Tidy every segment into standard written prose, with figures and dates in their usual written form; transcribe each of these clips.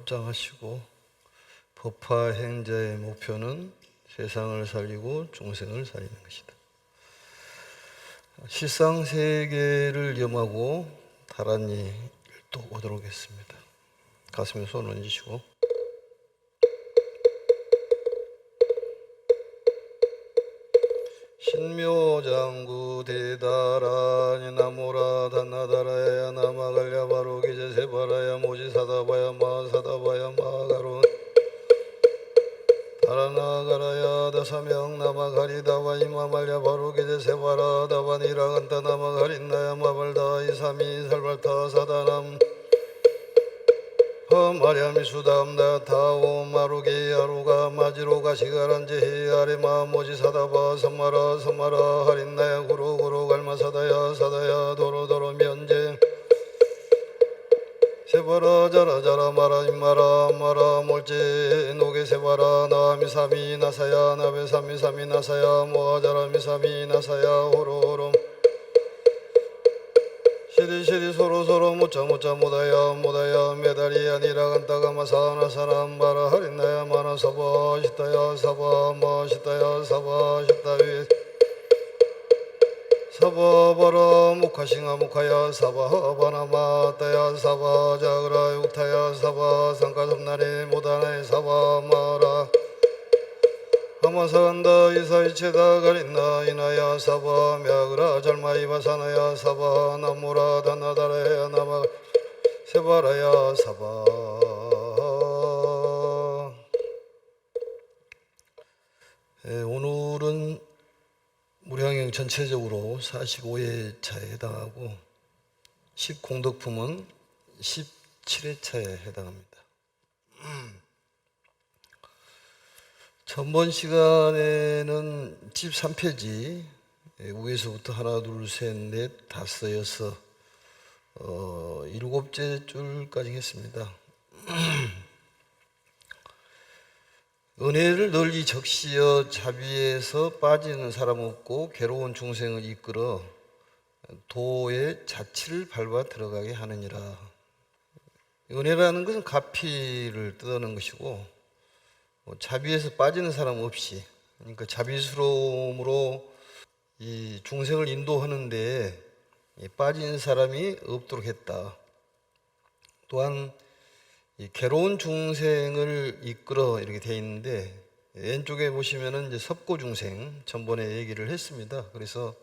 합장하시고 법화 행자의 목표는 세상을 살리고 중생을 살리는 것이다. 실상 세계를 염하고 다란히 또 오도록 했습니다. 가슴에 손을 얹으시고 신묘장구 대다라니 나모라 단나다라야 나마갈야 바로기제 세바라야 모지사다바야 마사다바야 마가론 다라나가라야 다사명 나마가리다바 이마말야 바로기제 세바라 다바니라간타 나마가린나야 마발다 이사미 살발타 사다남 마리아미 수담다 타오 마루기 아루가 마지로가 시가란지 아레마 모지사다바 삼마라 삼마라 하린나야 구루구루 갈마사다야 사다야 도로도로 면제 세바라 자라자라 마라 임마라 마라 몰제 노게 세바라 나미사미 나사야 나베사미사미 나사야 모아자라 미사미 나사야 호로호로 시리시리 서로서로 무짜무짜 모다야 모다야 메달이 아니라 간다가 마사나 사람 바라 하린나야 마나 사바 시타야 사바 마시타야 사바 시타위 사바 바라 무카싱아 무카야 사바 하바나 마타야 사바 자그라 육타야 사바 상가섭나리 모다나에 사바 마라 하마사간다 이사이체다 가린나 이나야 사바 мя그라 잘마이바사나야 사바 나무라 다나다라야 나마 세바라야 사바. 오늘은 무량행 전체적으로 45회차에 해당하고 10공덕품은 17회차에 해당합니다. 전번 시간에는 13페이지 위에서부터 하나 둘 셋 넷 다섯 여섯 일곱째 줄까지 했습니다. 은혜를 널리 적시어 자비에서 빠지는 사람 없고 괴로운 중생을 이끌어 도의 자치를 밟아 들어가게 하느니라. 은혜라는 것은 가피를 뜻하는 것이고 자비에서 빠지는 사람 없이, 그러니까 자비스러움으로 이 중생을 인도하는데 빠진 사람이 없도록 했다. 또한 이 괴로운 중생을 이끌어 이렇게 되어 있는데 왼쪽에 보시면은 이제 섭고 중생 전번에 얘기를 했습니다. 그래서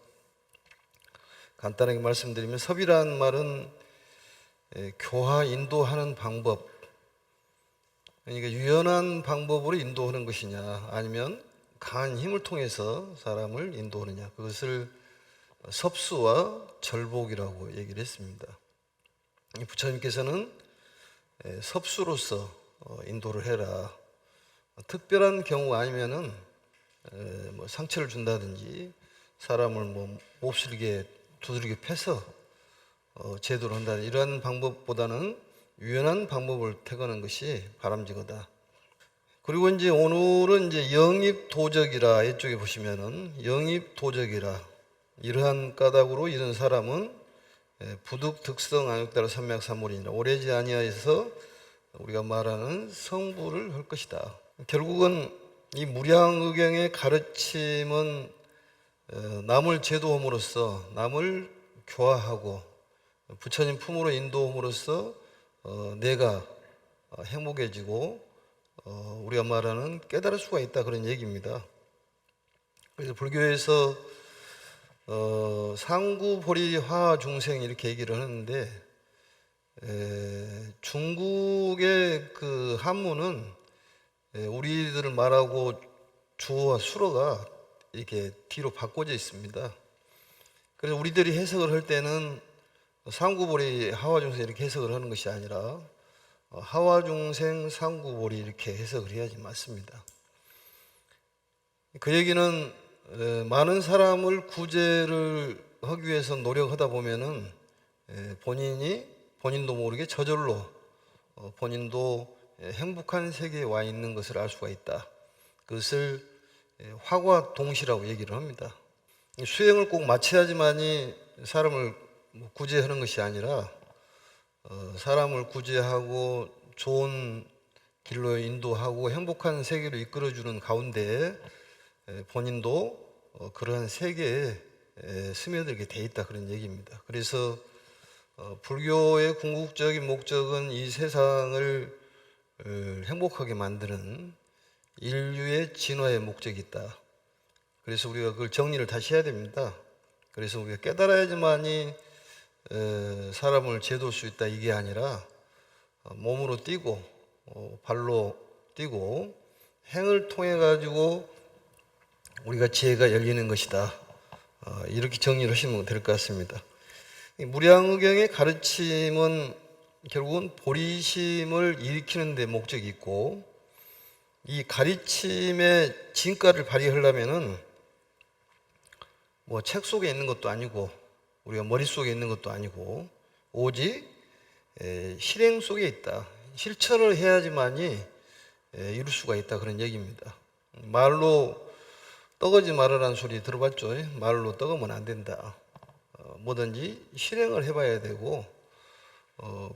간단하게 말씀드리면 섭이라는 말은 교화 인도하는 방법, 그러니까 유연한 방법으로 인도하는 것이냐 아니면 강한 힘을 통해서 사람을 인도하느냐, 그것을 섭수와 절복이라고 얘기를 했습니다. 부처님께서는 섭수로서 인도를 해라. 특별한 경우 아니면은 뭐 상처를 준다든지 사람을 뭐 몹쓸게 두드리게 패서 제도를 한다, 이러한 방법보다는 유연한 방법을 택하는 것이 바람직하다. 그리고 이제 오늘은 이제 영입도적이라, 이쪽에 보시면은 영입도적이라, 이러한 까닭으로 이런 사람은 부득 득성 안욕따라 삼맥삼물이니라, 오래지 아니하여서 우리가 말하는 성불을 할 것이다. 결국은 이 무량의경의 가르침은 남을 제도함으로써 남을 교화하고 부처님 품으로 인도함으로써 내가 행복해지고 우리가 말하는 깨달을 수가 있다, 그런 얘기입니다. 그래서 불교에서 상구보리 화중생 이렇게 얘기를 하는데 중국의 그 한문은 우리들을 말하고 주어와 수어가 이렇게 뒤로 바꿔져 있습니다. 그래서 우리들이 해석을 할 때는 상구보리 하와중생 이렇게 해석을 하는 것이 아니라 하와중생 상구보리 이렇게 해석을 해야지 맞습니다. 그 얘기는 많은 사람을 구제를 하기 위해서 노력하다 보면은 본인도 모르게 저절로 본인도 행복한 세계에 와 있는 것을 알 수가 있다. 그것을 화과동시라고 얘기를 합니다. 수행을 꼭 마쳐야지만이 사람을 구제하는 것이 아니라 사람을 구제하고 좋은 길로 인도하고 행복한 세계로 이끌어주는 가운데 본인도 그러한 세계에 스며들게 돼 있다, 그런 얘기입니다. 그래서 불교의 궁극적인 목적은 이 세상을 행복하게 만드는 인류의 진화의 목적이 있다. 그래서 우리가 그걸 정리를 다시 해야 됩니다. 그래서 우리가 깨달아야지만이 사람을 제도할 수 있다, 이게 아니라 몸으로 뛰고 발로 뛰고 행을 통해 가지고 우리가 지혜가 열리는 것이다. 이렇게 정리를 하시면 될 것 같습니다. 무량의경의 가르침은 결국은 보리심을 일으키는 데 목적이 있고, 이 가르침의 진가를 발휘하려면은 뭐 책 속에 있는 것도 아니고 우리가 머릿속에 있는 것도 아니고 오직 실행 속에 있다. 실천을 해야지만이 이룰 수가 있다, 그런 얘기입니다. 말로 떡하지 말으라는 소리 들어봤죠? 말로 떡으면 안 된다. 뭐든지 실행을 해봐야 되고,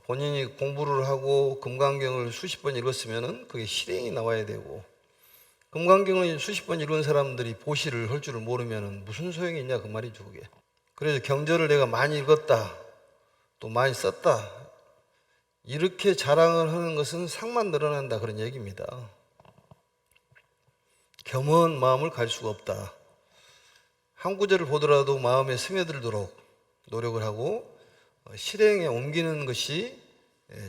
본인이 공부를 하고 금강경을 수십 번 읽었으면은 그게 실행이 나와야 되고, 금강경을 수십 번 읽은 사람들이 보시를 할 줄을 모르면은 무슨 소용이 있냐, 그 말이죠, 그게. 그래서 경전을 내가 많이 읽었다, 또 많이 썼다, 이렇게 자랑을 하는 것은 상만 늘어난다, 그런 얘기입니다. 겸허한 마음을 가질 수가 없다. 한 구절을 보더라도 마음에 스며들도록 노력을 하고 실행에 옮기는 것이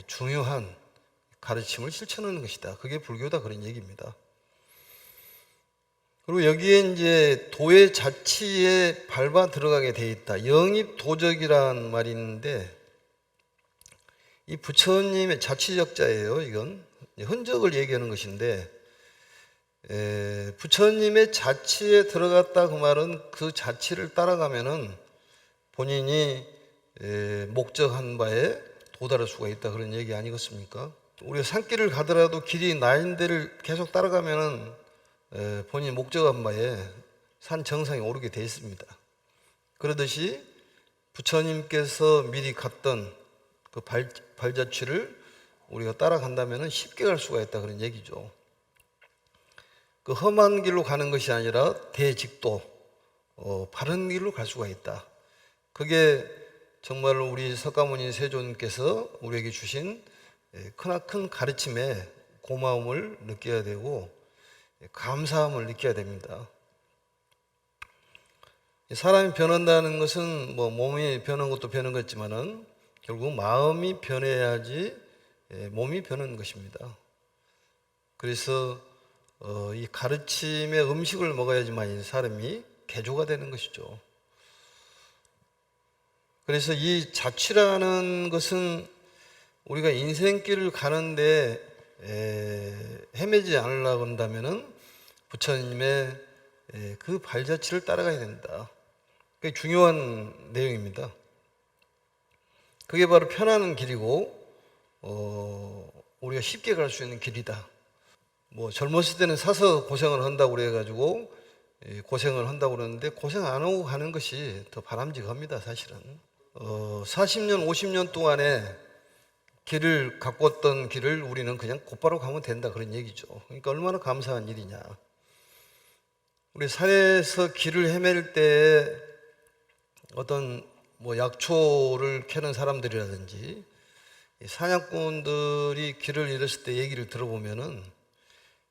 중요한 가르침을 실천하는 것이다. 그게 불교다, 그런 얘기입니다. 그리고 여기에 이제 도의 자치에 밟아 들어가게 돼 있다. 영입도적이라는 말이 있는데, 이 부처님의 자치적자예요. 이건 흔적을 얘기하는 것인데, 부처님의 자치에 들어갔다, 그 말은 그 자치를 따라가면은 본인이 목적한 바에 도달할 수가 있다, 그런 얘기 아니겠습니까? 우리가 산길을 가더라도 길이 나인 데를 계속 따라가면은 본인이 목적한 바에 산 정상에 오르게 돼 있습니다. 그러듯이 부처님께서 미리 갔던 그 발자취를 우리가 따라간다면은 쉽게 갈 수가 있다, 그런 얘기죠. 그 험한 길로 가는 것이 아니라 대직도, 바른 길로 갈 수가 있다. 그게 정말로 우리 석가모니 세존께서 우리에게 주신 크나큰 가르침에 고마움을 느껴야 되고 감사함을 느껴야 됩니다. 사람이 변한다는 것은 뭐 몸이 변한 것도 변한 것이지만은 결국 마음이 변해야지 몸이 변하는 것입니다. 그래서 이 가르침의 음식을 먹어야지만 사람이 개조가 되는 것이죠. 그래서 이 자취라는 것은 우리가 인생길을 가는데 헤매지 않으려고 한다면은 부처님의 그 발자취를 따라가야 된다. 그게 중요한 내용입니다. 그게 바로 편안한 길이고 우리가 쉽게 갈 수 있는 길이다. 뭐 젊었을 때는 사서 고생을 한다고 그래가지고 고생을 한다고 그러는데 고생 안 하고 가는 것이 더 바람직합니다, 사실은. 40년, 50년 동안에 길을 갖고 왔던 길을 우리는 그냥 곧바로 가면 된다, 그런 얘기죠. 그러니까 얼마나 감사한 일이냐. 우리 산에서 길을 헤맬 때 어떤 뭐 약초를 캐는 사람들이라든지 사냥꾼들이 길을 잃었을 때 얘기를 들어보면은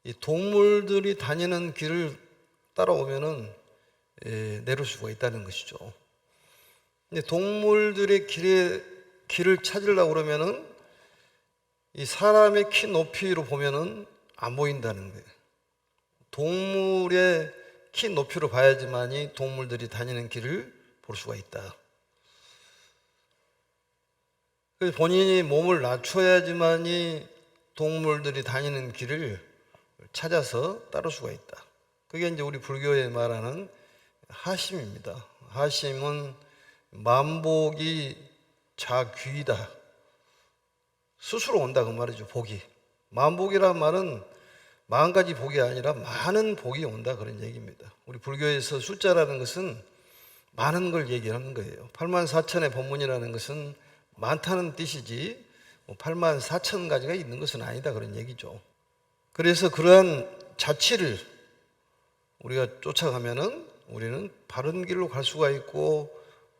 이 동물들이 다니는 길을 따라오면은 내릴 수가 있다는 것이죠. 근데 동물들의 길을 찾으려고 그러면은 이 사람의 키 높이로 보면은 안 보인다는 거예요. 동물의 키 높이로 봐야지만이 동물들이 다니는 길을 볼 수가 있다. 그래서 본인이 몸을 낮춰야지만이 동물들이 다니는 길을 찾아서 따를 수가 있다. 그게 이제 우리 불교에 말하는 하심입니다. 하심은 만복이 자귀다. 스스로 온다, 그 말이죠, 복이. 만복이란 말은 40가지 복이 아니라 많은 복이 온다, 그런 얘기입니다. 우리 불교에서 숫자라는 것은 많은 걸 얘기하는 거예요. 84,000의 법문이라는 것은 많다는 뜻이지 84,000가지가 있는 것은 아니다, 그런 얘기죠. 그래서 그러한 자치를 우리가 쫓아가면은 우리는 바른 길로 갈 수가 있고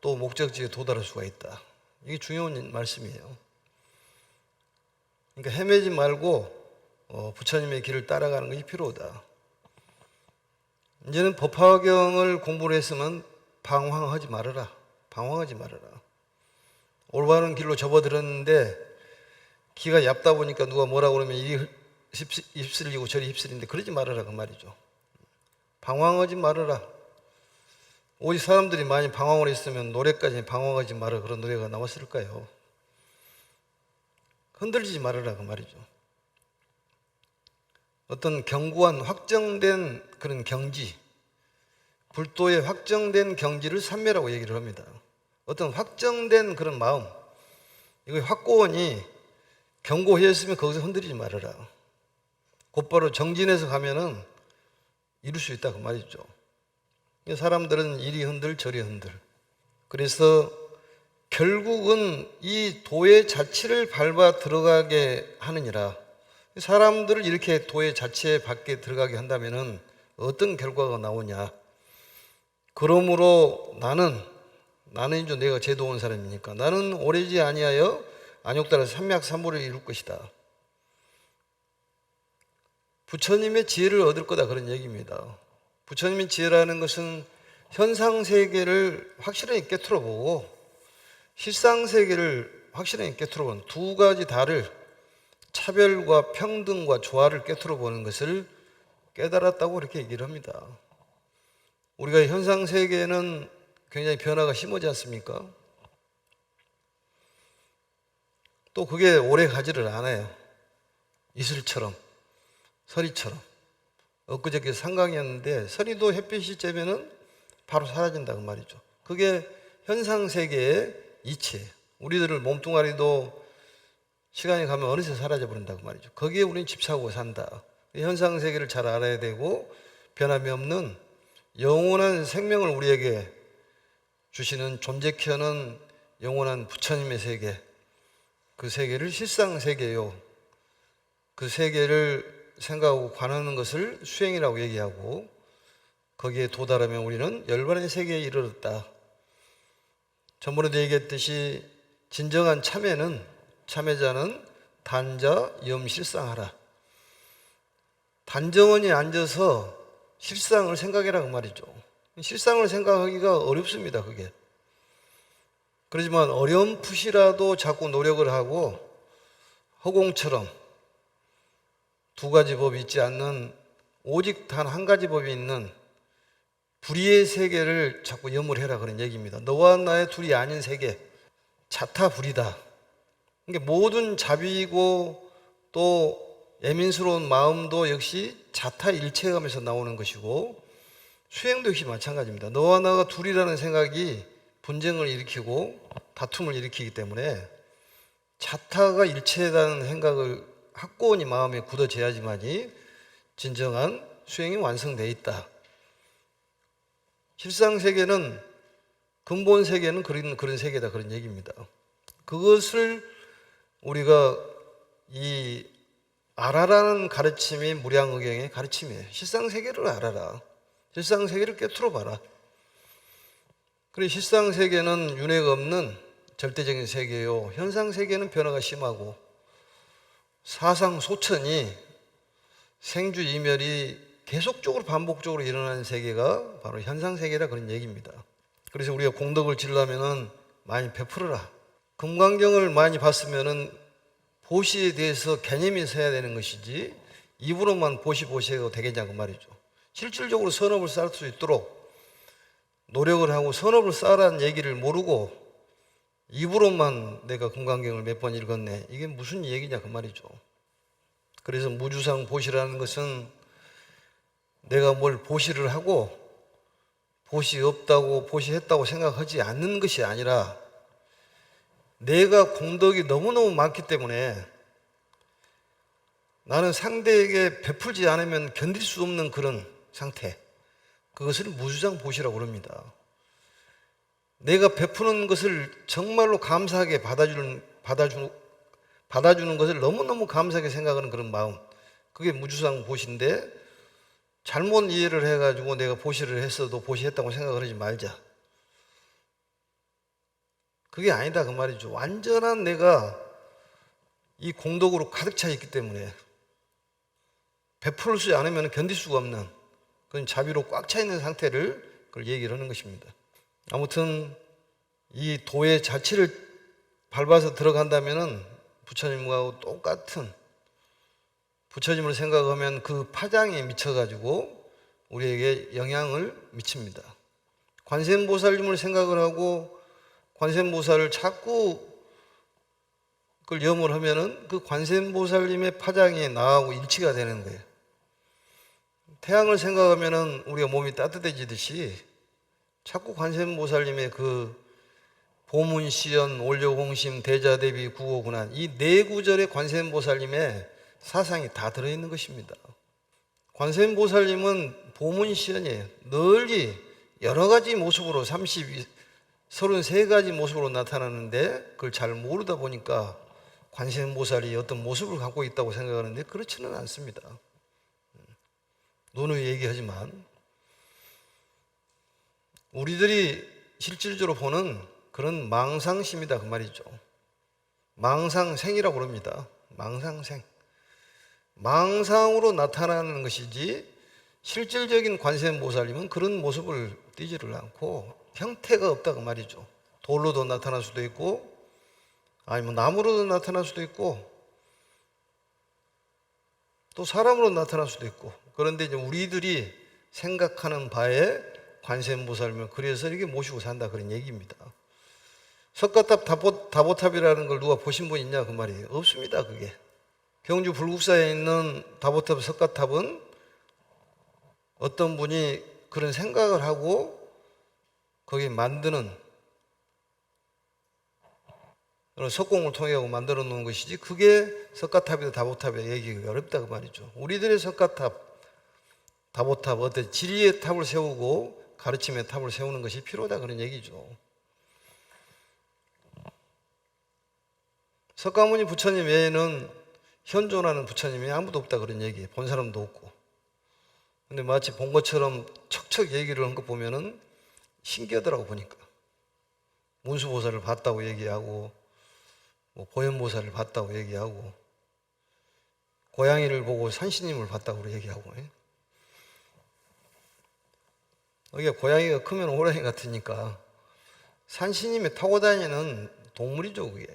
또 목적지에 도달할 수가 있다. 이게 중요한 말씀이에요. 그러니까 헤매지 말고 부처님의 길을 따라가는 것이 필요하다. 이제는 법화경을 공부를 했으면 방황하지 말아라. 방황하지 말아라. 올바른 길로 접어들었는데 기가 얇다 보니까 누가 뭐라고 그러면 이리 휩쓸리고 저리 휩쓸리는데 그러지 말아라 그 말이죠. 방황하지 말아라. 오직 사람들이 많이 방황을 했으면 노래까지 방황하지 말아라 그런 노래가 나왔을까요? 흔들리지 말아라 그 말이죠. 어떤 견고한 확정된 그런 경지, 불도의 확정된 경지를 삼매라고 얘기를 합니다. 어떤 확정된 그런 마음, 이거 확고하니 견고했으면 거기서 흔들리지 말아라. 곧바로 정진해서 가면은 이룰 수 있다 그 말이죠. 사람들은 이리 흔들 저리 흔들. 그래서 결국은 이 도의 자치를 밟아 들어가게 하느니라. 사람들을 이렇게 도의 자체 밖에 들어가게 한다면은 어떤 결과가 나오냐. 그러므로 나는 이제 내가 제도 온 사람이니까 나는 오래지 아니하여 안욕따라 삼맥삼보를 이룰 것이다. 부처님의 지혜를 얻을 거다 그런 얘기입니다. 부처님의 지혜라는 것은 현상세계를 확실하게 깨트려보고 실상세계를 확실하게 깨트려보는 두 가지 다를 차별과 평등과 조화를 깨트려보는 것을 깨달았다고 이렇게 얘기를 합니다. 우리가 현상세계는 굉장히 변화가 심하지 않습니까? 또 그게 오래 가지를 않아요. 이슬처럼 서리처럼. 엊그저께 상강이었는데 서리도 햇빛이 쬐면은 바로 사라진다 그 말이죠. 그게 현상세계의 이치. 우리들을 몸뚱아리도 시간이 가면 어느새 사라져 버린다고 말이죠. 거기에 우리는 집착하고 산다. 현상세계를 잘 알아야 되고 변함이 없는 영원한 생명을 우리에게 주시는 존재케하는 영원한 부처님의 세계, 그 세계를 실상세계요. 그 세계를 생각하고 관하는 것을 수행이라고 얘기하고 거기에 도달하면 우리는 열반의 세계에 이르렀다. 전번에도 얘기했듯이 진정한 참여자는 단자 염실상하라. 단정원이 앉아서 실상을 생각해라 그 말이죠. 실상을 생각하기가 어렵습니다 그게. 그렇지만 어렴풋이라도 자꾸 노력을 하고 허공처럼 두 가지 법이 있지 않는 오직 단 한 가지 법이 있는 불의의 세계를 자꾸 염을 해라 그런 얘기입니다. 너와 나의 둘이 아닌 세계, 자타불이다. 그러니까 모든 자비이고 또 예민스러운 마음도 역시 자타일체감에서 나오는 것이고 수행도 역시 마찬가지입니다. 너와 나가 둘이라는 생각이 분쟁을 일으키고 다툼을 일으키기 때문에 자타가 일체라는 생각을 확고히 마음에 굳어져야지만이 진정한 수행이 완성되어 있다. 실상세계는 근본 세계는 그런 세계다 그런 얘기입니다. 그것을 우리가 이 알아라는 가르침이 무량의경의 가르침이에요. 실상세계를 알아라. 실상세계를 깨트려봐라. 그리고 실상세계는 윤회가 없는 절대적인 세계요. 현상세계는 변화가 심하고 사상소천이 생주이멸이 계속적으로 반복적으로 일어나는 세계가 바로 현상세계라 그런 얘기입니다. 그래서 우리가 공덕을 지으려면 많이 베풀어라. 금강경을 많이 봤으면 보시에 대해서 개념이 서야 되는 것이지 입으로만 보시해도 되겠냐 그 말이죠. 실질적으로 선업을 쌓을 수 있도록 노력을 하고 선업을 쌓으라는 얘기를 모르고 입으로만 내가 금강경을 몇 번 읽었네. 이게 무슨 얘기냐 그 말이죠. 그래서 무주상 보시라는 것은 내가 뭘 보시를 하고 보시 없다고 보시했다고 생각하지 않는 것이 아니라 내가 공덕이 너무너무 많기 때문에 나는 상대에게 베풀지 않으면 견딜 수 없는 그런 상태, 그것을 무주상 보시라고 그럽니다. 내가 베푸는 것을 정말로 감사하게 받아주는 것을 너무너무 감사하게 생각하는 그런 마음, 그게 무주상 보시인데 잘못 이해를 해가지고 내가 보시를 했어도 보시했다고 생각을 하지 말자. 그게 아니다 그 말이죠. 완전한 내가 이 공덕으로 가득 차 있기 때문에 베풀지 않으면 견딜 수가 없는 그런 자비로 꽉 차 있는 상태를 그걸 얘기를 하는 것입니다. 아무튼 이 도의 자취를 밟아서 들어간다면은 부처님하고 똑같은, 부처님을 생각하면 그 파장에 미쳐가지고 우리에게 영향을 미칩니다. 관세음보살님을 생각을 하고 관세음보살을 자꾸 그걸 염을 하면은 그 관세음보살님의 파장에 나하고 일치가 되는 거예요. 태양을 생각하면은 우리가 몸이 따뜻해지듯이 자꾸 관세음보살님의 그 보문시연, 올려공심, 대자대비, 구호군한 이 네 구절의 관세음보살님의 사상이 다 들어있는 것입니다. 관세음보살님은 보문시연이에요. 널리 여러 가지 모습으로 33가지 모습으로 나타나는데 그걸 잘 모르다 보니까 관세음보살이 어떤 모습을 갖고 있다고 생각하는데 그렇지는 않습니다. 누누이 얘기하지만 우리들이 실질적으로 보는 그런 망상심이다 그 말이죠. 망상생이라고 그럽니다. 망상생. 망상으로 나타나는 것이지 실질적인 관세음보살님은 그런 모습을 띠지를 않고 형태가 없다 그 말이죠. 돌로도 나타날 수도 있고 아니면 나무로도 나타날 수도 있고 또 사람으로 나타날 수도 있고, 그런데 이제 우리들이 생각하는 바에 관세음보살님을 그래서 이렇게 모시고 산다 그런 얘기입니다. 석가탑 다보탑이라는 걸 누가 보신 분 있냐 그 말이에요. 없습니다. 그게 경주 불국사에 있는 다보탑 석가탑은 어떤 분이 그런 생각을 하고 거기 만드는 그런 석공을 통해 만들어 놓은 것이지 그게 석가탑이다 다보탑이다 얘기가 어렵다 그 말이죠. 우리들의 석가탑 다보탑 어떤 진리의 탑을 세우고 가르침의 탑을 세우는 것이 필요하다 그런 얘기죠. 석가모니 부처님 외에는 현존하는 부처님이 아무도 없다 그런 얘기예요. 본 사람도 없고. 근데 마치 본 것처럼 척척 얘기를 한 거 보면은 신기하더라고 보니까. 문수보살을 봤다고 얘기하고 보현보살을 봤다고 얘기하고 고양이를 보고 산신님을 봤다고 얘기하고. 여기가 고양이가 크면 호랑이 같으니까 산신님이 타고 다니는 동물이죠 그게.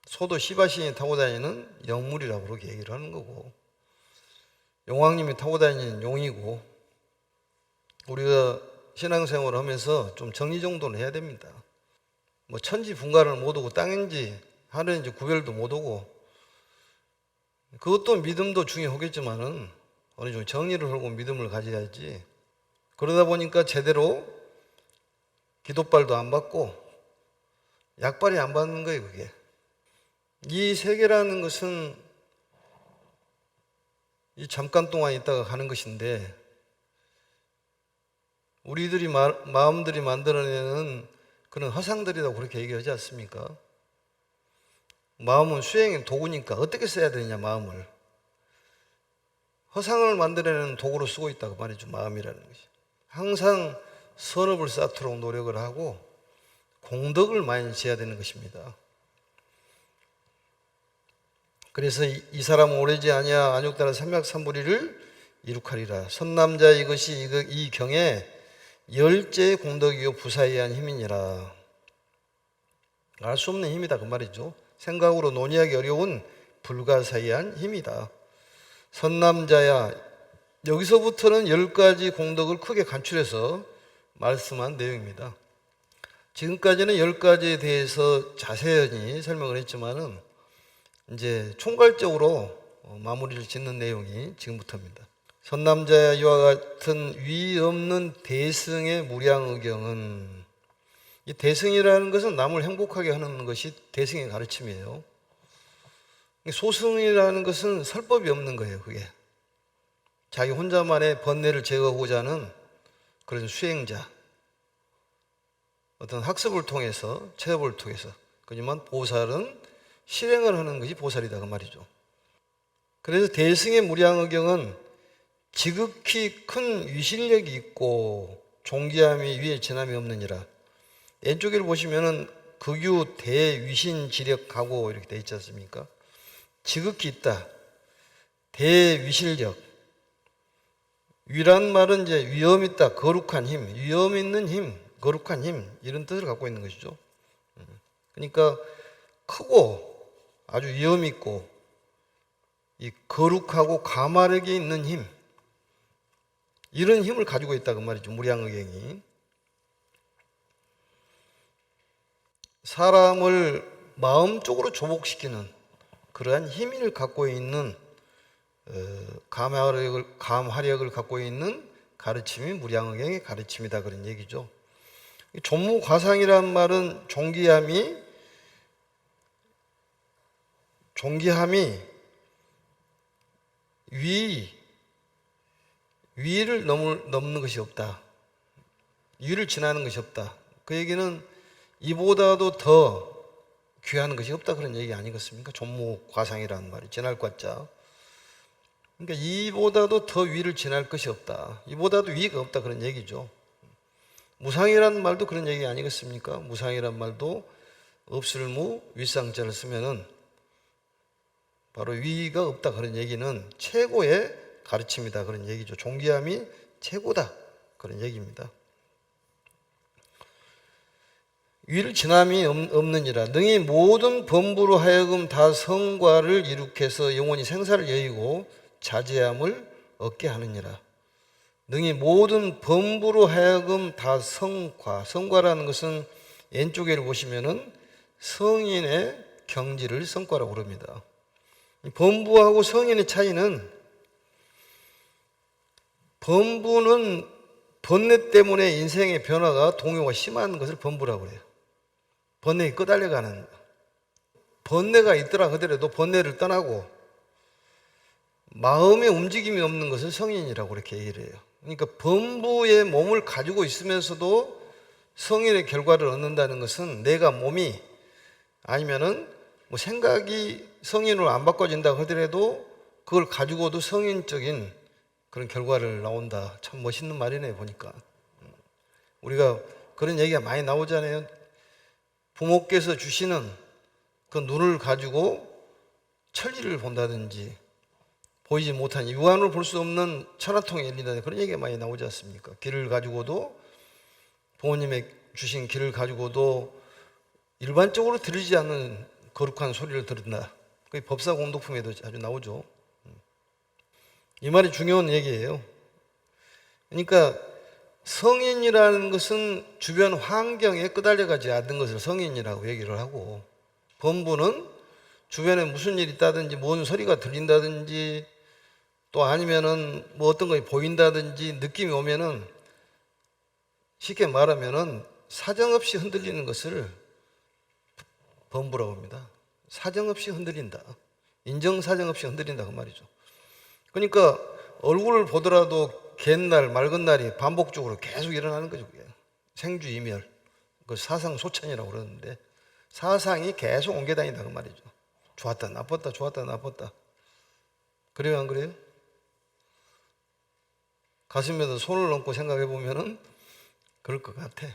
소도 시바신이 타고 다니는 영물이라고 그렇게 얘기를 하는 거고, 용왕님이 타고 다니는 용이고, 우리가 신앙생활을 하면서 좀 정리정돈을 해야 됩니다. 뭐 천지 분간을 못 오고 땅인지 하늘인지 구별도 못 오고, 그것도 믿음도 중요하겠지만은 어느 정도 정리를 하고 믿음을 가져야지. 그러다 보니까 제대로 기도발도 안 받고 약발이 안 받는 거예요 그게. 이 세계라는 것은 이 잠깐 동안 있다가 가는 것인데 우리들이 마음들이 만들어내는 그런 허상들이라고 그렇게 얘기하지 않습니까? 마음은 수행의 도구니까 어떻게 써야 되느냐 마음을. 허상을 만들어내는 도구로 쓰고 있다고 말이죠. 마음이라는 것이. 항상 선업을 쌓도록 노력을 하고 공덕을 많이 지어야 되는 것입니다. 그래서 이 사람은 오래지 아니야 안욕다는 삼약삼부리를 이룩하리라. 선남자 이것이 이 경에 열제의 공덕이요 부사이한 힘이니라. 알 수 없는 힘이다 그 말이죠. 생각으로 논의하기 어려운 불가사의한 힘이다. 선남자야, 여기서부터는 10가지 공덕을 크게 간추려서 말씀한 내용입니다. 지금까지는 10가지에 대해서 자세히 설명을 했지만은 이제 총괄적으로 마무리를 짓는 내용이 지금부터입니다. 선남자야 이와 같은 위 없는 대승의 무량의경은, 이 대승이라는 것은 남을 행복하게 하는 것이 대승의 가르침이에요. 소승이라는 것은 설법이 없는 거예요. 그게 자기 혼자만의 번뇌를 제거하고자 하는 그런 수행자, 어떤 학습을 통해서 체험을 통해서. 하지만 보살은 실행을 하는 것이 보살이다 그 말이죠. 그래서 대승의 무량의경은 지극히 큰 위실력이 있고 존귀함이 위에 진함이 없느니라. 왼쪽을 보시면은 극유 대위신지력하고 이렇게 돼 있지 않습니까? 지극히 있다. 대위실력. 위란 말은 이제 위엄 있다, 거룩한 힘, 위엄 있는 힘, 거룩한 힘 이런 뜻을 갖고 있는 것이죠. 그러니까 크고 아주 위엄 있고 이 거룩하고 가마력이 있는 힘, 이런 힘을 가지고 있다 그 말이죠. 무량의경이 사람을 마음적으로 조복시키는 그러한 힘을 갖고 있는 감화력을 갖고 있는 가르침이 무량의경의 가르침이다 그런 얘기죠. 존무과상이라는 말은 존귀함이 위를 넘는 것이 없다. 위를 지나는 것이 없다. 그 얘기는 이보다도 더 귀한 것이 없다 그런 얘기 아니겠습니까? 존무과상이라는 말이 지날 과자. 그러니까 이보다도 더 위를 지날 것이 없다. 이보다도 위가 없다 그런 얘기죠. 무상이라는 말도 그런 얘기 아니겠습니까? 무상이라는 말도 없을무 윗상자를 쓰면은 바로 위가 없다 그런 얘기는 최고의 가르침이다 그런 얘기죠. 존귀함이 최고다 그런 얘기입니다. 위를 지남이 없느니라. 능히 모든 범부로 하여금 다 성과를 이룩해서 영원히 생사를 여의고 자제함을 얻게 하느니라. 능히 모든 범부로 하여금 다 성과라는 것은 왼쪽에 보시면은 성인의 경지를 성과라고 부릅니다. 범부하고 성인의 차이는, 범부는 번뇌 때문에 인생의 변화가 동요가 심한 것을 범부라고 그래요. 번뇌에 끄달려가는, 번뇌가 있더라 하더라도 번뇌를 떠나고 마음의 움직임이 없는 것을 성인이라고 그렇게 얘기를 해요. 그러니까 범부의 몸을 가지고 있으면서도 성인의 결과를 얻는다는 것은 내가 몸이 아니면은 뭐 생각이 성인으로 안 바꿔진다고 하더라도 그걸 가지고도 성인적인 그런 결과를 나온다. 참 멋있는 말이네요 보니까. 우리가 그런 얘기가 많이 나오잖아요. 부모께서 주시는 그 눈을 가지고 천리를 본다든지 보이지 못한 육안으로 볼 수 없는 천하통에 열린다든지 그런 얘기가 많이 나오지 않습니까? 길을 가지고도, 부모님의 주신 길을 가지고도 일반적으로 들리지 않는 거룩한 소리를 들은다. 그게 법사공덕품에도 아주 나오죠. 이 말이 중요한 얘기예요. 그러니까 성인이라는 것은 주변 환경에 끄달려가지 않는 것을 성인이라고 얘기를 하고, 범부는 주변에 무슨 일이 있다든지 뭔 소리가 들린다든지 또 아니면은 뭐 어떤 것이 보인다든지 느낌이 오면은 쉽게 말하면은 사정없이 흔들리는 것을 범부라고 합니다. 사정없이 흔들린다. 인정사정없이 흔들린다 그 말이죠. 그러니까 얼굴을 보더라도 갯날 맑은 날이 반복적으로 계속 일어나는 거죠. 그게 생주이멸, 그 사상소천이라고 그러는데 사상이 계속 옮겨다닌다 그 말이죠. 좋았다 나빴다 좋았다 나빴다. 그래요 안 그래요? 가슴에다 손을 얹고 생각해 보면은 그럴 것 같아.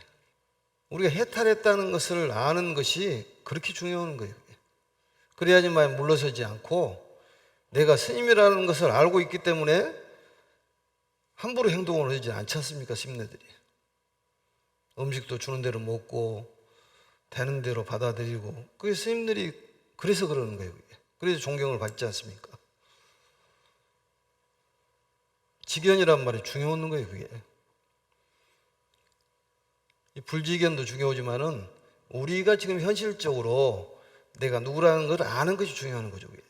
우리가 해탈했다는 것을 아는 것이 그렇게 중요한 거예요. 그래야지만 물러서지 않고 내가 스님이라는 것을 알고 있기 때문에 함부로 행동을 하지 않지 않습니까? 스님네들이 음식도 주는 대로 먹고 되는 대로 받아들이고, 그게 스님들이 그래서 그러는 거예요. 그래서 존경을 받지 않습니까? 직견이란 말이 중요한 거예요. 그게 이 불직견도 중요하지만은 우리가 지금 현실적으로 내가 누구라는 걸 아는 것이 중요한 거죠. 그게.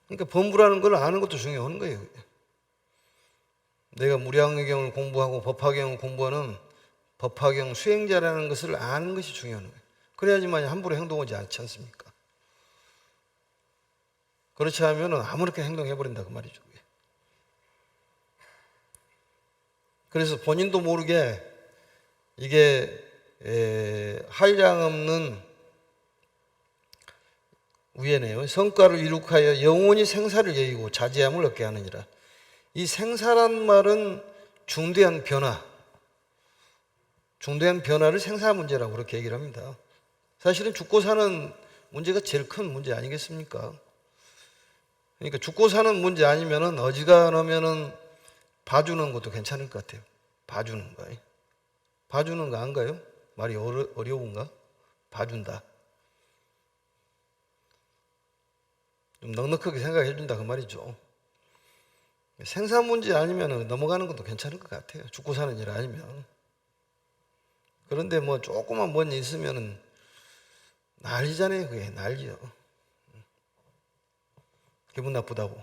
그러니까 범부라는 걸 아는 것도 중요한 거예요. 그게. 내가 무량의경을 공부하고 법화경을 공부하는 법화경 수행자라는 것을 아는 것이 중요한 거예요. 그래야지만 함부로 행동하지 않지 않습니까? 그렇지 않으면 아무렇게 행동해버린다 그 말이죠. 그래서 본인도 모르게 이게 한량없는 위에네요. 성과를 이룩하여 영원히 생사를 여의고 자제함을 얻게 하느니라. 이 생사란 말은 중대한 변화를 생사 문제라고 그렇게 얘기를 합니다. 사실은 죽고 사는 문제가 제일 큰 문제 아니겠습니까? 그러니까 죽고 사는 문제 아니면은 어지간하면은 봐주는 것도 괜찮을 것 같아요. 봐주는 거. 봐주는 거 안 가요? 말이 어려운가? 봐준다. 좀 넉넉하게 생각해 준다 그 말이죠. 생사 문제 아니면 넘어가는 것도 괜찮을 것 같아요. 죽고 사는 일 아니면. 그런데 뭐 조그만 뭔 일 있으면은 난리잖아요. 그게 난리요. 기분 나쁘다고.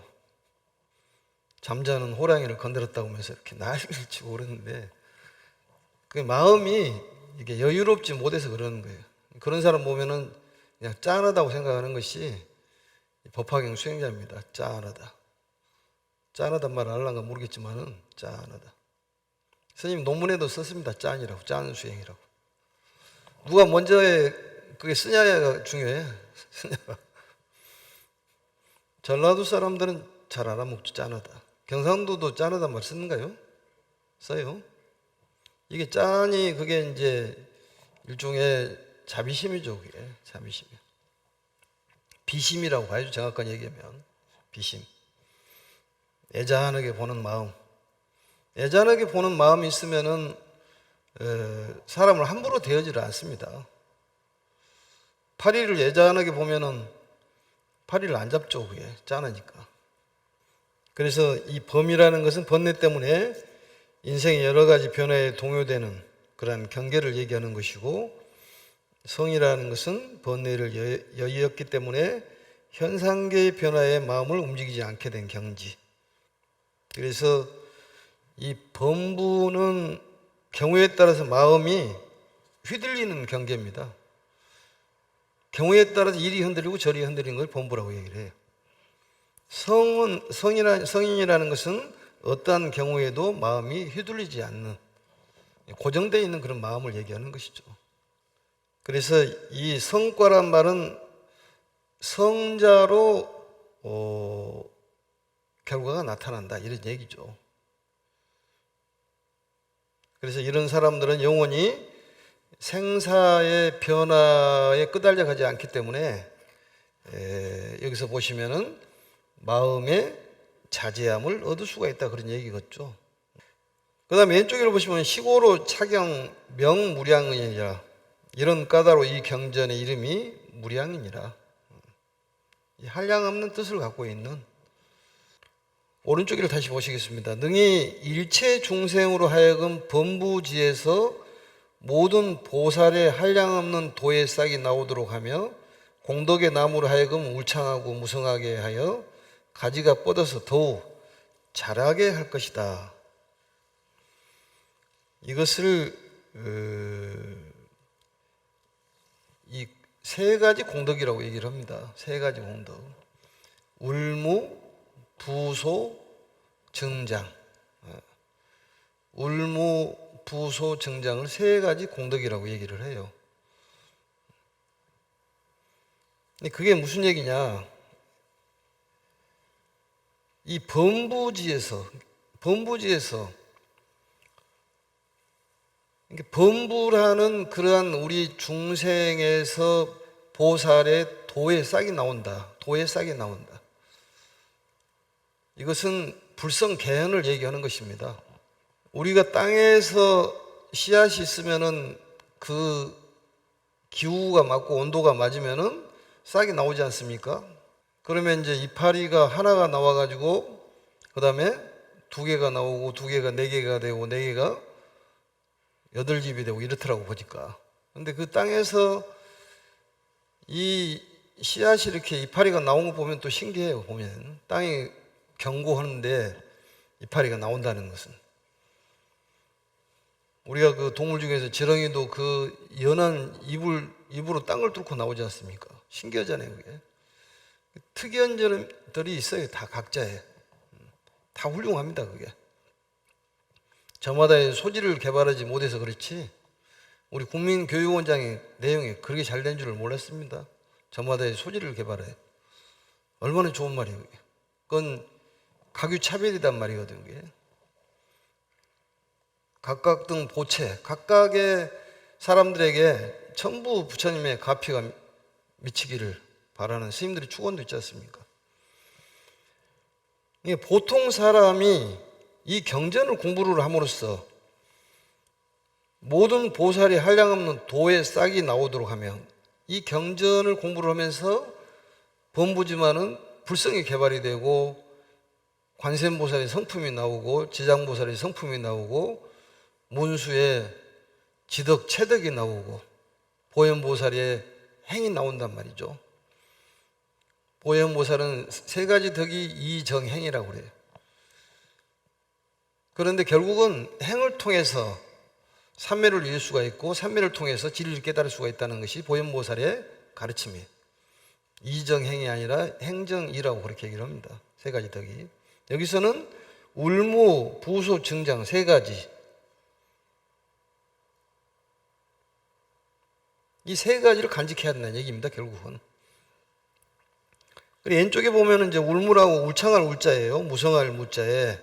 잠자는 호랑이를 건드렸다고 하면서 이렇게 난리를 치고 그러는데 그 마음이 이게 여유롭지 못해서 그러는 거예요. 그런 사람 보면은 그냥 짠하다고 생각하는 것이 법화경 수행자입니다. 짠하다. 짠하단 말을 알란가 모르겠지만은 짠하다. 스님 논문에도 썼습니다. 짠이라고. 짠 수행이라고. 누가 먼저 그게 쓰냐가 중요해. 쓰냐가. 전라도 사람들은 잘 알아먹죠. 짠하다. 경상도도 짠하단 말 쓰는가요? 써요. 이게 짠이 그게 이제 일종의 자비심이죠. 그게 자비심. 비심이라고 봐야죠. 정확하게 얘기하면 비심. 애잔하게 보는 마음. 애잔하게 보는 마음이 있으면은 사람을 함부로 대하지를 않습니다. 파리를 애잔하게 보면은 파리를 안 잡죠. 그게 짠하니까. 그래서 이 범이라는 것은 번뇌 때문에 인생의 여러 가지 변화에 동요되는 그러한 경계를 얘기하는 것이고, 성이라는 것은 번뇌를 여의었기 때문에 현상계의 변화에 마음을 움직이지 않게 된 경지. 그래서 이 범부는 경우에 따라서 마음이 휘둘리는 경계입니다. 경우에 따라서 이리 흔들리고 저리 흔들리는 걸 범부라고 얘기를 해요. 성인이라는 것은 어떠한 경우에도 마음이 휘둘리지 않는 고정되어 있는 그런 마음을 얘기하는 것이죠. 그래서 이 성과란 말은 성자로 결과가 나타난다 이런 얘기죠. 그래서 이런 사람들은 영원히 생사의 변화에 끄달려 가지 않기 때문에 여기서 보시면은 마음의 자제함을 얻을 수가 있다 그런 얘기겠죠. 그 다음에 왼쪽으로 보시면 시고로 차경 명무량이니라. 이런 까다로 이 경전의 이름이 무량이니라. 한량없는 뜻을 갖고 있는. 오른쪽을 다시 보시겠습니다. 능히 일체 중생으로 하여금 범부지에서 모든 보살의 한량없는 도의 싹이 나오도록 하며 공덕의 나무로 하여금 울창하고 무성하게 하여 가지가 뻗어서 더욱 자라게 할 것이다. 이것을 이 세 가지 공덕이라고 얘기를 합니다. 세 가지 공덕. 울무, 부소, 정장. 울무, 부소, 정장을 세 가지 공덕이라고 얘기를 해요. 근데 그게 무슨 얘기냐? 이 범부지에서 범부라는 그러한 우리 중생에서 보살의 도의 싹이 나온다. 도의 싹이 나온다. 이것은 불성개연을 얘기하는 것입니다. 우리가 땅에서 씨앗이 있으면은 그 기후가 맞고 온도가 맞으면은 싹이 나오지 않습니까? 그러면 이제 이파리가 하나가 나와가지고 그 다음에 두 개가 나오고 두 개가 네 개가 되고 네 개가 여덟 집이 되고 이렇더라고 보니까. 근데 그 땅에서 이 씨앗이 이렇게 이파리가 나온 거 보면 또 신기해요. 보면 땅이 견고하는데 이파리가 나온다는 것은. 우리가 그 동물 중에서 지렁이도 그 연한 입으로 땅을 뚫고 나오지 않습니까? 신기하잖아요, 그게. 특이한 점들이 있어요. 다 각자에. 다 훌륭합니다, 그게. 저마다의 소질을 개발하지 못해서 그렇지 우리 국민교육원장의 내용이 그렇게 잘 된 줄을 몰랐습니다. 저마다의 소질을 개발해. 얼마나 좋은 말이에요. 그게. 그건 가규차별이란 말이거든요. 그게. 각각 등 보채, 각각의 사람들에게 전부 부처님의 가피가 미치기를 바라는 스님들의 축원도 있지 않습니까? 보통 사람이 이 경전을 공부를 함으로써 모든 보살이 한량없는 도의 싹이 나오도록 하면 이 경전을 공부를 하면서 범부지만은 불성이 개발이 되고 관세음보살의 성품이 나오고 지장보살의 성품이 나오고 문수의 지덕, 체덕이 나오고 보현보살의 행이 나온단 말이죠. 보현보살은 세 가지 덕이 이정행이라고 그래요. 그런데 결국은 행을 통해서 삼매를 이룰 수가 있고 삼매를 통해서 진리를 깨달을 수가 있다는 것이 보현보살의 가르침이에요. 이정행이 아니라 행정이라고 그렇게 얘기를 합니다. 세 가지 덕이. 여기서는 울무, 부소, 증장 세 가지. 이 세 가지를 간직해야 된다는 얘기입니다. 결국은. 그리고 왼쪽에 보면 이제 울무라고 울창할 울자예요. 무성할 무자에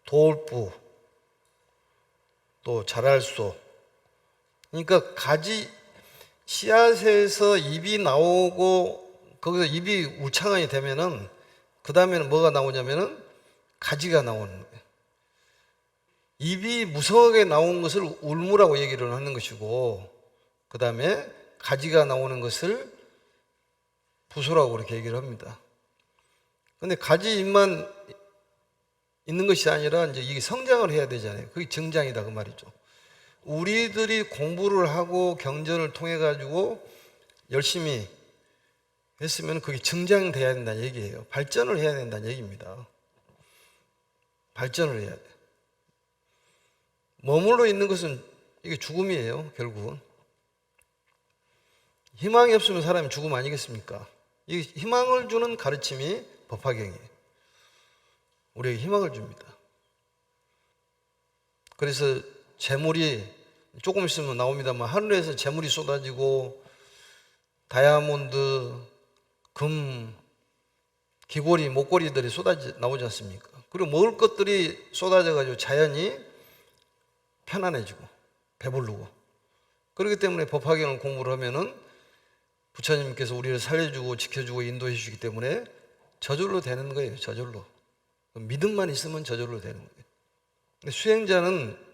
도울부, 또 자랄소. 그러니까 가지 씨앗에서 잎이 나오고 거기서 잎이 울창하게 되면은 그 다음에는 뭐가 나오냐면은 가지가 나오는 거예요. 잎이 무성하게 나온 것을 울무라고 얘기를 하는 것이고 그 다음에 가지가 나오는 것을 부소라고 그렇게 얘기를 합니다. 근데 가지 잎만 있는 것이 아니라 이제 이게 성장을 해야 되잖아요. 그게 증장이다 그 말이죠. 우리들이 공부를 하고 경전을 통해 가지고 열심히 했으면 그게 증장돼야 된다는 얘기예요. 발전을 해야 된다는 얘기입니다. 발전을 해야 돼. 머물러 있는 것은 이게 죽음이에요. 결국은. 희망이 없으면 사람이 죽음 아니겠습니까? 이 희망을 주는 가르침이 법화경이에요. 우리에게 희망을 줍니다. 그래서 재물이 조금 있으면 나옵니다만 하늘에서 재물이 쏟아지고 다이아몬드, 금, 귀걸이, 목걸이들이 나오지 않습니까? 그리고 먹을 것들이 쏟아져가지고 자연이 편안해지고 배부르고 그렇기 때문에 법화경을 공부를 하면은 부처님께서 우리를 살려주고 지켜주고 인도해 주시기 때문에 저절로 되는 거예요. 저절로. 믿음만 있으면 저절로 되는 거예요. 근데 수행자는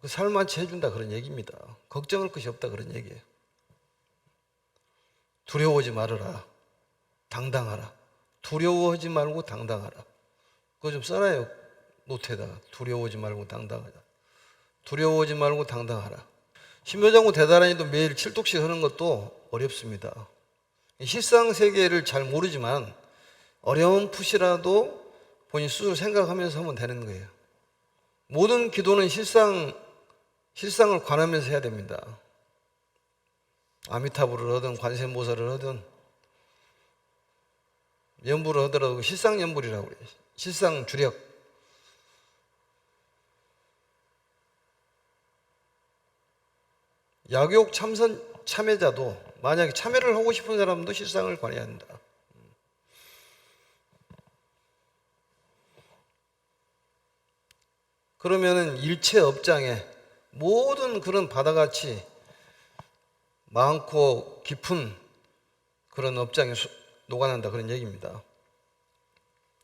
그 살만치 해준다 그런 얘기입니다. 걱정할 것이 없다 그런 얘기예요. 두려워하지 말아라. 당당하라. 두려워하지 말고 당당하라. 그거 좀 써놔요. 노트에다가. 두려워하지 말고 당당하라. 두려워하지 말고 당당하라. 신묘장구 대단한이도 매일 7독씩 하는 것도 어렵습니다. 실상세계를 잘 모르지만 어려운 푸시라도 본인 스스로 생각하면서 하면 되는 거예요. 모든 기도는 실상을 관하면서 해야 됩니다. 아미타불을 하든 관세음보살을 하든 연불을 하더라도 실상연불이라고 그래요. 실상주력. 약욕 참여자도 만약에 참여를 하고 싶은 사람도 실상을 관해야 한다. 그러면은 일체 업장에 모든 그런 바다같이 많고 깊은 그런 업장에 녹아난다 그런 얘기입니다.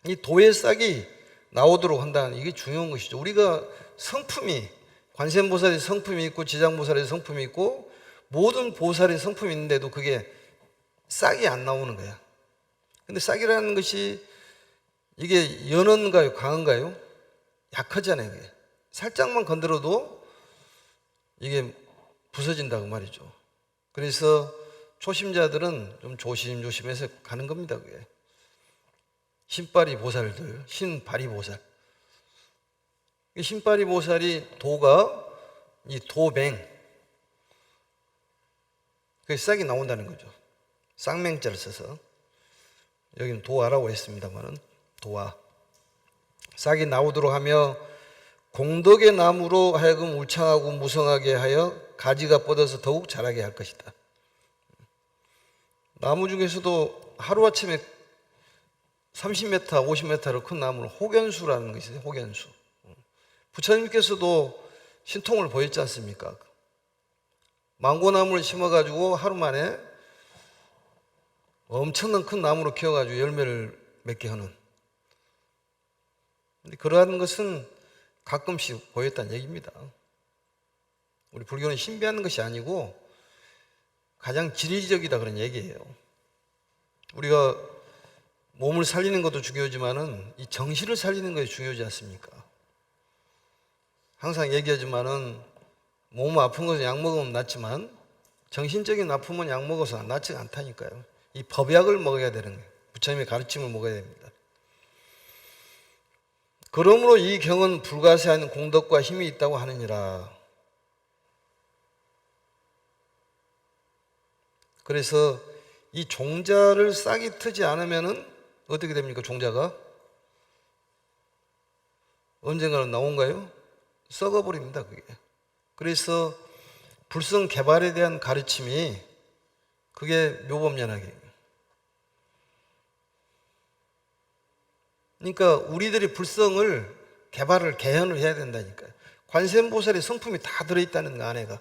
이 도의 싹이 나오도록 한다는 이게 중요한 것이죠. 우리가 성품이 관세음보살의 성품이 있고 지장보살의 성품이 있고 모든 보살의 성품이 있는데도 그게 싹이 안 나오는 거야. 근데 싹이라는 것이 이게 연한가요? 강한가요? 약하잖아요. 그게. 살짝만 건드려도 이게 부서진다 그 말이죠. 그래서 초심자들은 좀 조심조심해서 가는 겁니다. 그게. 신바리 보살들, 신바리 보살. 신바리 보살이 도가 이 도맹, 그게 싹이 나온다는 거죠. 쌍맹자를 써서 여기는 도화라고 했습니다만은 도화. 싹이 나오도록 하며 공덕의 나무로 하여금 울창하고 무성하게 하여 가지가 뻗어서 더욱 자라게 할 것이다. 나무 중에서도 하루아침에 30m, 50m로 큰 나무는 혹연수라는 것이 있어요. 혹연수. 부처님께서도 신통을 보였지 않습니까? 망고나무를 심어가지고 하루 만에 엄청난 큰 나무로 키워가지고 열매를 맺게 하는. 근데 그러한 것은 가끔씩 보였다는 얘기입니다. 우리 불교는 신비한 것이 아니고 가장 지리적이다 그런 얘기예요. 우리가 몸을 살리는 것도 중요하지만은 이 정신을 살리는 것이 중요하지 않습니까? 항상 얘기하지만은 몸 아픈 것은 약 먹으면 낫지만 정신적인 아픔은 약 먹어서 낫지 않다니까요. 이 법약을 먹어야 되는 거예요. 부처님의 가르침을 먹어야 됩니다. 그러므로 이 경은 불가세하는 공덕과 힘이 있다고 하느니라. 그래서 이 종자를 싹이 트지 않으면은 어떻게 됩니까? 종자가 언젠가는 나온가요? 썩어버립니다. 그게. 그래서 불성 개발에 대한 가르침이 그게 묘법연학이에요. 그러니까 우리들이 불성을 개발을 개현을 해야 된다니까요. 관세음보살의 성품이 다 들어있다는 거 안에가.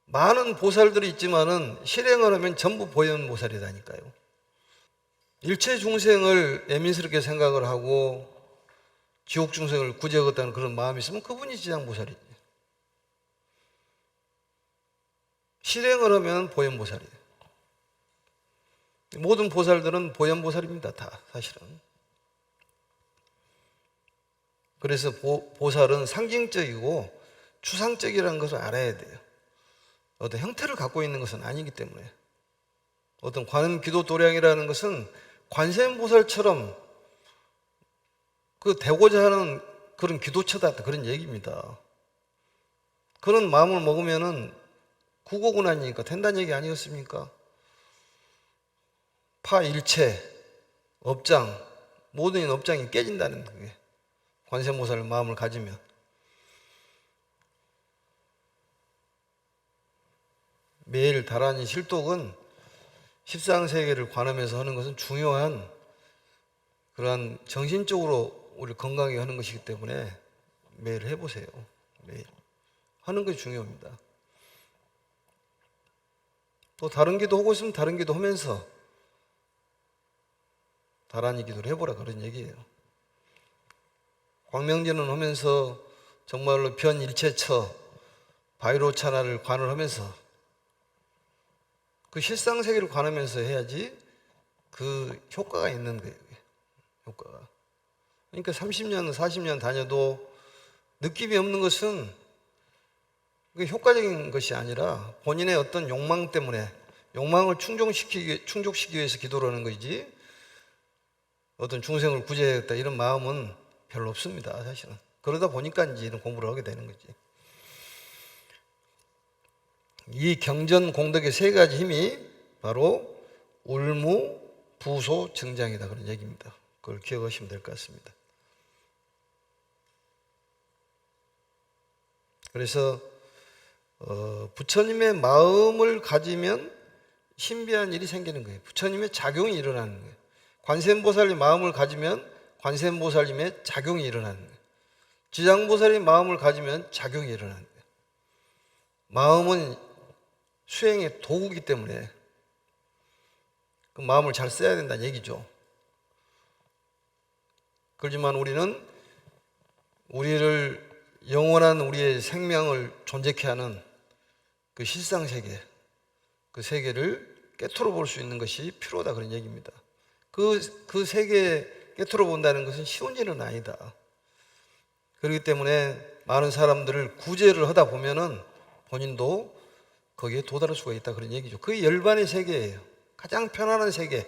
많은 보살들이 있지만은 실행을 하면 전부 보현보살이라니까요. 일체 중생을 예민스럽게 생각을 하고 지옥 중생을 구제하겠다는 그런 마음이 있으면 그분이 지장보살이에요. 실행을 하면 보현보살이에요. 모든 보살들은 보현보살입니다. 다 사실은. 그래서 보살은 상징적이고 추상적이라는 것을 알아야 돼요. 어떤 형태를 갖고 있는 것은 아니기 때문에. 어떤 관음기도도량이라는 것은 관세음보살처럼 그 되고자 하는 그런 기도처다 그런 얘기입니다. 그런 마음을 먹으면은 구고군하니까 된다는 얘기 아니었습니까? 파일체, 업장, 모든 업장이 깨진다는 거예요. 관세음보살 마음을 가지면. 매일 다란히 실독은 십상세계를 관하면서 하는 것은 중요한 그러한 정신적으로 우리 건강하게 하는 것이기 때문에 매일 해보세요. 매일. 하는 것이 중요합니다. 또 다른 기도 하고 있으면 다른 기도 하면서 다란히 기도를 해보라 그런 얘기예요. 광명진은 하면서 정말로 변일체처 바이로차나를 관을 하면서 그 실상세계를 관하면서 해야지 그 효과가 있는 거예요. 효과가. 그러니까 30년, 40년 다녀도 느낌이 없는 것은 효과적인 것이 아니라 본인의 어떤 욕망 때문에 욕망을 충족시키기 위해서 기도를 하는 것이지 어떤 중생을 구제해야겠다 이런 마음은 별로 없습니다. 사실은. 그러다 보니까 이제 이런 공부를 하게 되는 거지. 이 경전 공덕의 세 가지 힘이 바로 울무, 부소, 정장이다 그런 얘기입니다. 그걸 기억하시면 될 것 같습니다. 그래서 부처님의 마음을 가지면 신비한 일이 생기는 거예요. 부처님의 작용이 일어나는 거예요. 관세음보살의 마음을 가지면 관세음보살님의 작용이 일어나는 거예요. 지장보살의 마음을 가지면 작용이 일어나는 거예요. 마음은 수행의 도구이기 때문에 그 마음을 잘 써야 된다는 얘기죠. 그렇지만 우리는 우리를 영원한 우리의 생명을 존재케 하는 그 실상세계, 그 세계를 깨트려 볼 수 있는 것이 필요하다 그런 얘기입니다. 그 세계에 깨트려 본다는 것은 쉬운 일은 아니다. 그렇기 때문에 많은 사람들을 구제를 하다 보면은 본인도 거기에 도달할 수가 있다 그런 얘기죠. 그게 열반의 세계예요. 가장 편안한 세계,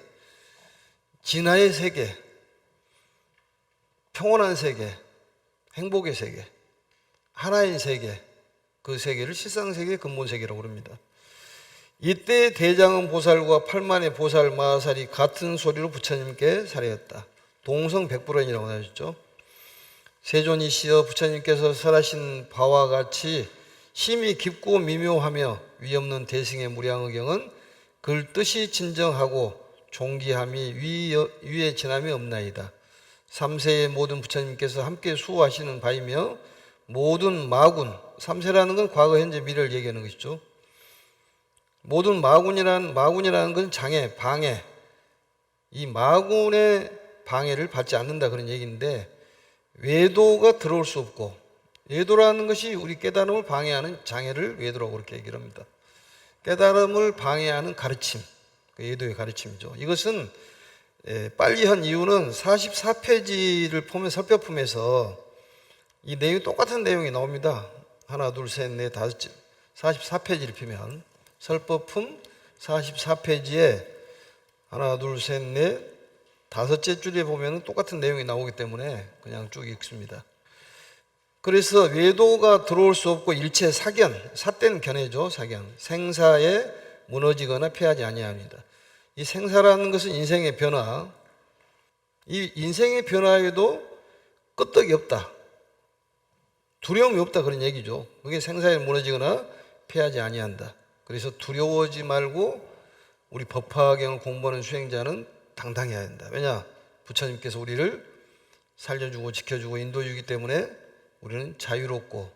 진화의 세계, 평온한 세계, 행복의 세계, 하나인 세계, 그 세계를 실상세계의 근본세계라고 그럽니다. 이때 대장은 보살과 팔만의 보살 마하살이 같은 소리로 부처님께 살해했다. 동성백불언이라고 하셨죠. 세존이시여 부처님께서 설하신 바와 같이 심히 깊고 미묘하며 위없는 대승의 무량의경은 그를 뜻이 진정하고 존귀함이 위에 지남이 없나이다. 3세의 모든 부처님께서 함께 수호하시는 바이며 모든 마군, 3세라는 건 과거, 현재, 미래를 얘기하는 것이죠. 모든 마군이라는 건 장애, 방해, 이 마군의 방해를 받지 않는다 그런 얘기인데, 외도가 들어올 수 없고, 외도라는 것이 우리 깨달음을 방해하는 장애를 외도라고 그렇게 얘기를 합니다. 깨달음을 방해하는 가르침, 그 외도의 가르침이죠. 이것은 빨리 한 이유는 44페이지를 보면 설법품에서 이 내용이 똑같은 내용이 나옵니다. 하나, 둘, 셋, 넷, 다섯, 44페이지를 펴면 설법품 44페이지에 하나, 둘, 셋, 넷, 다섯째 줄에 보면 똑같은 내용이 나오기 때문에 그냥 쭉 읽습니다. 그래서 외도가 들어올 수 없고 일체 사견, 삿된 견해죠. 사견, 생사에 무너지거나 패하지 아니합니다. 이 생사라는 것은 인생의 변화, 이 인생의 변화에도 끄떡이 없다, 두려움이 없다 그런 얘기죠. 그게 생사에 무너지거나 패하지 아니한다. 그래서 두려워하지 말고 우리 법화경을 공부하는 수행자는 당당해야 한다. 왜냐? 부처님께서 우리를 살려주고 지켜주고 인도해주기 때문에 우리는 자유롭고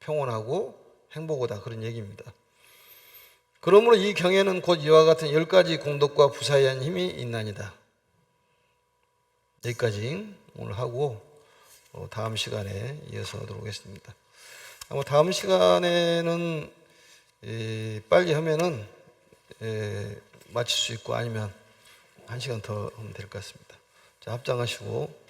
평온하고 행복하다 그런 얘기입니다. 그러므로 이 경에는 곧 이와 같은 10가지 공덕과 부사의한 힘이 있나니다. 여기까지 오늘 하고 다음 시간에 이어서 하도록 하겠습니다. 아마 다음 시간에는 빨리 하면은 마칠 수 있고, 아니면 1시간 더 하면 될 것 같습니다. 자, 합장하시고.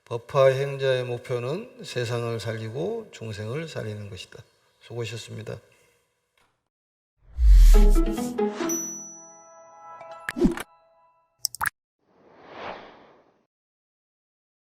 법화 행자의 목표는 세상을 살리고 중생을 살리는 것이다. 수고하셨습니다.